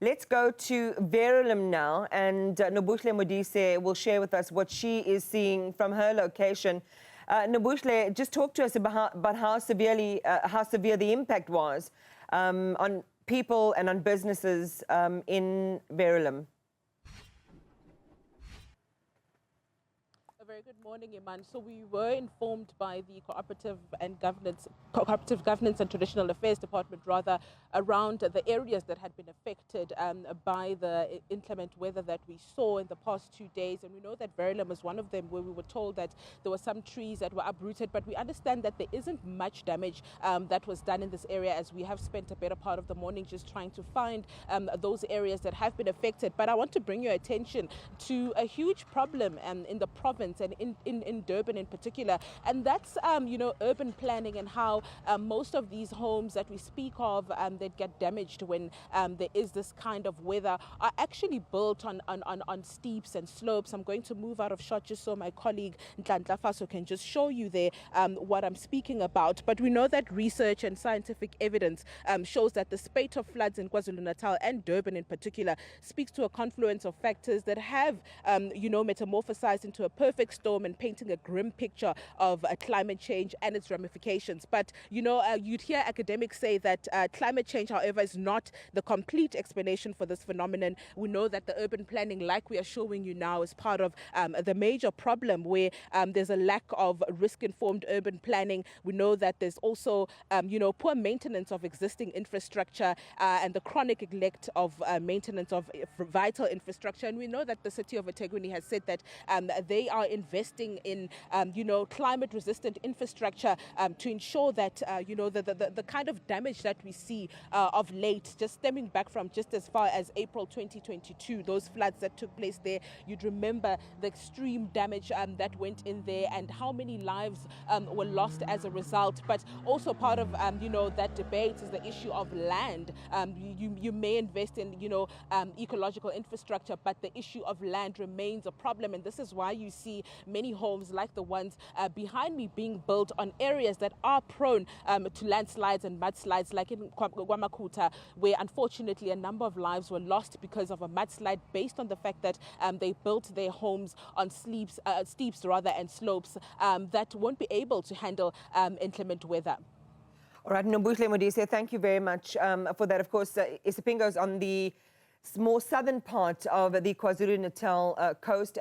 Let's go to Verulam now, and Nobuhle Modise will share with us what she is seeing from her location. Nobuhle, just talk to us about how severe the impact was on people and on businesses in Verulam. A very good morning, Iman. So we were informed by the Cooperative Governance and Traditional Affairs Department, rather, around the areas that had been affected by the inclement weather that we saw in the past 2 days. And we know that Verulam was one of them, where we were told that there were some trees that were uprooted, but we understand that there isn't much damage that was done in this area, as we have spent a better part of the morning just trying to find those areas that have been affected. But I want to bring your attention to a huge problem in the province and in Durban in particular, and that's urban planning, and how most of these homes that we speak of that get damaged when there is this kind of weather are actually built on steeps and slopes. I'm going to move out of shot just so my colleague Nhlanhla Faso can just show you there what I'm speaking about. But we know that research and scientific evidence shows that the spate of floods in KwaZulu-Natal and Durban in particular speaks to a confluence of factors that have metamorphosized into a perfect storm and painting a grim picture of climate change and its ramifications. But you'd hear academics say that climate change, however, is not the complete explanation for this phenomenon. We know that the urban planning, like we are showing you now, is part of the major problem, where there's a lack of risk-informed urban planning. We know that there's also poor maintenance of existing infrastructure and the chronic neglect of maintenance of vital infrastructure. And we know that the city of eThekwini has said that they are investing in climate-resistant infrastructure to ensure that the kind of damage that we see of late, just stemming back from just as far as April 2022, those floods that took place there. You'd remember the extreme damage that went in there, and how many lives were lost as a result. But also part of that debate is the issue of land. You may invest in ecological infrastructure, but the issue of land remains a problem, and this is why you see many homes like the ones behind me being built on areas that are prone to landslides and mudslides, like in KwaMakhutha, where unfortunately a number of lives were lost because of a mudslide, based on the fact that they built their homes on steeps and slopes that won't be able to handle inclement weather. All right, Nobuhle Modise, thank you very much for that. Of course, Isipingo is on the more southern part of the KwaZulu-Natal coast.